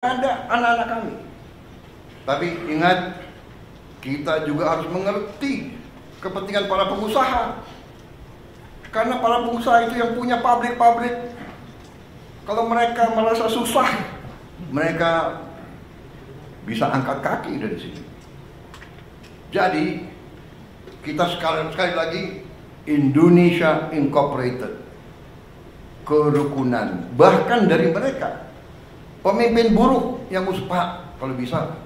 ada anak-anak kami. Tapi ingat, kita juga harus mengerti kepentingan para pengusaha. Karena para pengusaha itu yang punya pabrik-pabrik. Kalau mereka merasa susah, mereka bisa angkat kaki dari sini. Jadi, kita sekali lagi Indonesia Incorporated, kerukunan. Bahkan dari mereka, pemimpin buruh yang Pak, kalau bisa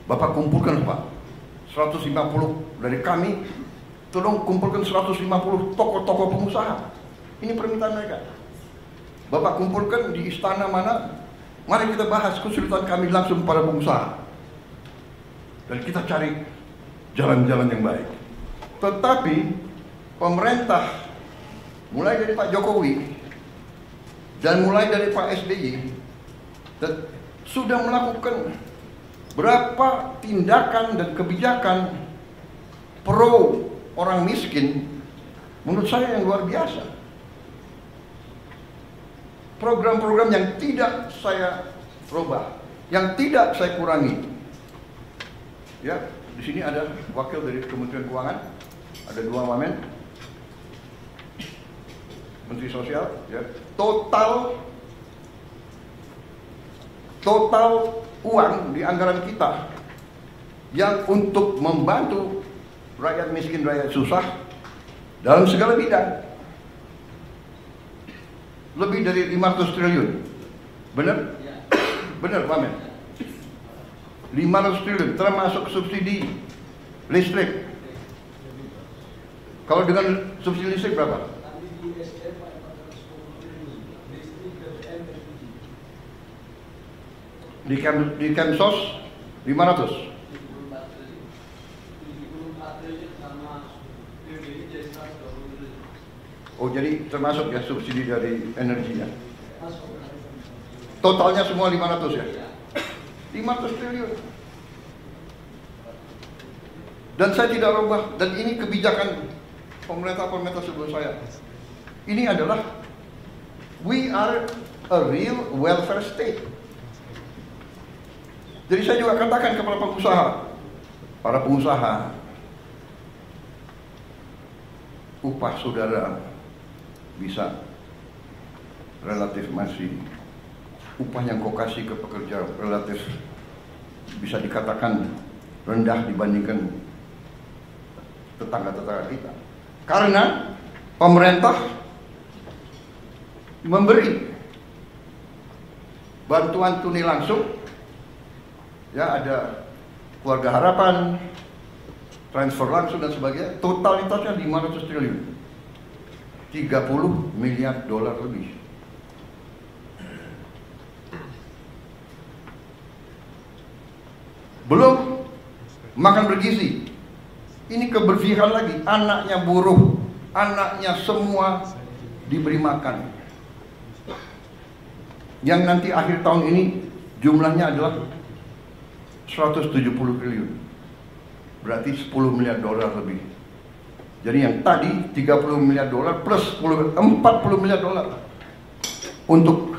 Bapak kumpulkan Pak 150 dari kami, tolong kumpulkan 150 tokoh-tokoh pengusaha. Ini permintaan mereka. Bapak kumpulkan di istana mana, mari kita bahas kesulitan kami langsung para pengusaha. Dan kita cari jalan-jalan yang baik. Tetapi pemerintah, mulai dari Pak Jokowi dan mulai dari Pak SBY, sudah melakukan berapa tindakan dan kebijakan pro orang miskin, menurut saya yang luar biasa. Program-program yang tidak saya rubah, yang tidak saya kurangi. Ya, di sini ada wakil dari Kementerian Keuangan, ada dua wamen, Menteri Sosial, ya. Total uang di anggaran kita yang untuk membantu rakyat miskin, rakyat susah dalam segala bidang lebih dari 500 triliun. Benar? Benar, Pak Men? 500 triliun termasuk subsidi listrik. Kalau dengan subsidi listrik berapa? Di Kemsos 500. Oh, jadi termasuk ya subsidi dari energinya. Totalnya semua 500 ya? 500 triliun. Dan saya tidak rubah, dan ini kebijakan pemerintah sebelum saya. Ini adalah, we are a real welfare state. Jadi saya juga katakan kepada para pengusaha, upah saudara bisa relatif masih, upah yang kau kasih ke pekerja relatif bisa dikatakan rendah dibandingkan tetangga-tetangga kita. Karena pemerintah memberi bantuan tunai langsung, ya, ada keluarga harapan, transfer langsung dan sebagainya, totalitasnya 500 triliun, 30 miliar dolar lebih. Belum makan bergizi, ini keberpihakan lagi, anaknya buruh, anaknya semua diberi makan, yang nanti akhir tahun ini jumlahnya adalah 170 triliun, berarti 10 miliar dolar lebih. Jadi yang tadi 30 miliar dolar plus 40 miliar dolar untuk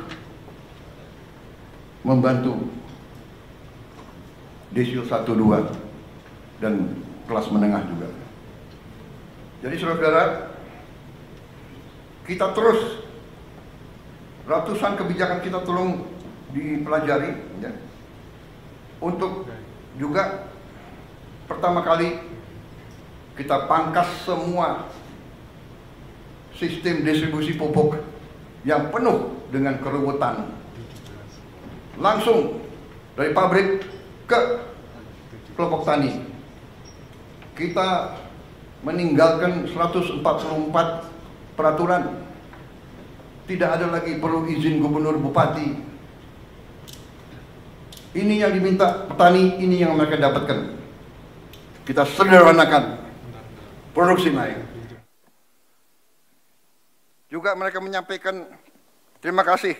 membantu desil 1, 2 dan kelas menengah juga. Jadi saudara, kita terus, ratusan kebijakan kita tolong dipelajari, ya. Untuk juga pertama kali kita pangkas semua sistem distribusi pupuk yang penuh dengan keruwetan, langsung dari pabrik ke kelompok tani. Kita meninggalkan 144 peraturan, tidak ada lagi perlu izin gubernur, bupati. Ini yang diminta petani, ini yang mereka dapatkan. Kita sederhanakan, produksi naik. Juga mereka menyampaikan terima kasih.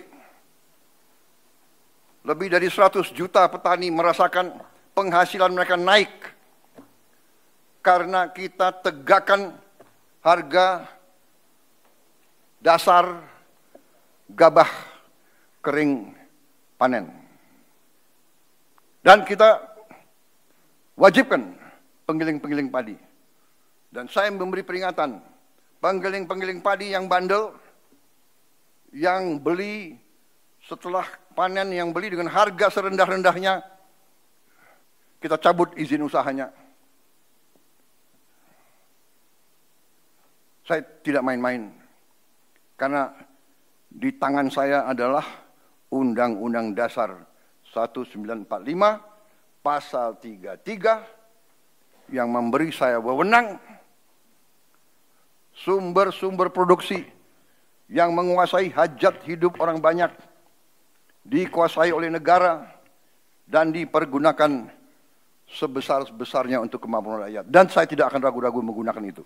Lebih dari 100 juta petani merasakan penghasilan mereka naik karena kita tegakkan harga dasar gabah kering panen. Dan kita wajibkan penggiling-penggiling padi. Dan saya memberi peringatan, penggiling-penggiling padi yang bandel, yang beli setelah panen, yang beli dengan harga serendah-rendahnya, kita cabut izin usahanya. Saya tidak main-main, karena di tangan saya adalah Undang-Undang Dasar 1945, Pasal 33, yang memberi saya wewenang sumber-sumber produksi yang menguasai hajat hidup orang banyak, dikuasai oleh negara, dan dipergunakan sebesar-besarnya untuk kemampuan rakyat. Dan saya tidak akan ragu-ragu menggunakan itu.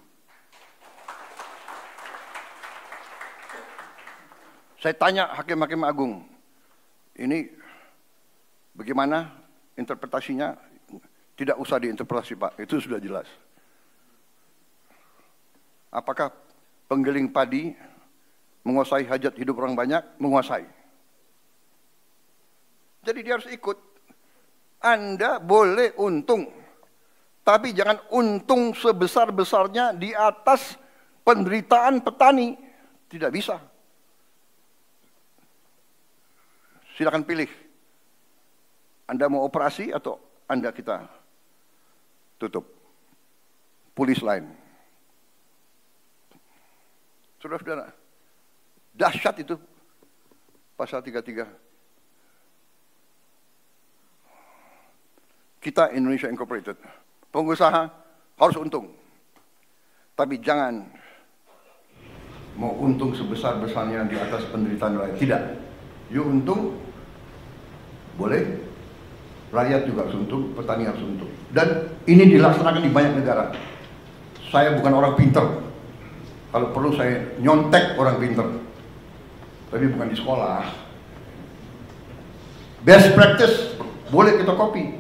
Saya tanya hakim-hakim agung, ini bagaimana interpretasinya? Tidak usah diinterpretasi, Pak, itu sudah jelas. Apakah penggiling padi menguasai hajat hidup orang banyak? Menguasai. Jadi dia harus ikut. Anda boleh untung, tapi jangan untung sebesar-besarnya di atas penderitaan petani. Tidak bisa. Silakan pilih. Anda mau operasi atau Anda kita tutup. Polis lain. Saudara-saudara, dahsyat itu pasal 33. Kita Indonesia Incorporated, pengusaha harus untung. Tapi jangan mau untung sebesar-besarnya di atas penderitaan rakyat. Tidak. You untung, boleh. Rakyat juga harus untung, petani harus untung. Dan ini dilaksanakan di banyak negara. Saya bukan orang pinter. Kalau perlu saya nyontek orang pinter. Tapi bukan di sekolah. Best practice, boleh kita copy.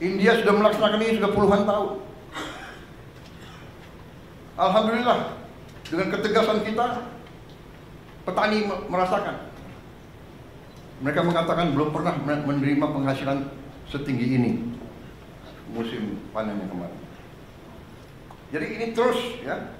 India sudah melaksanakan ini sudah puluhan tahun. Alhamdulillah, dengan ketegasan kita, petani merasakan. Mereka mengatakan belum pernah menerima penghasilan setinggi ini musim panen yang kemarin. Jadi ini terus ya.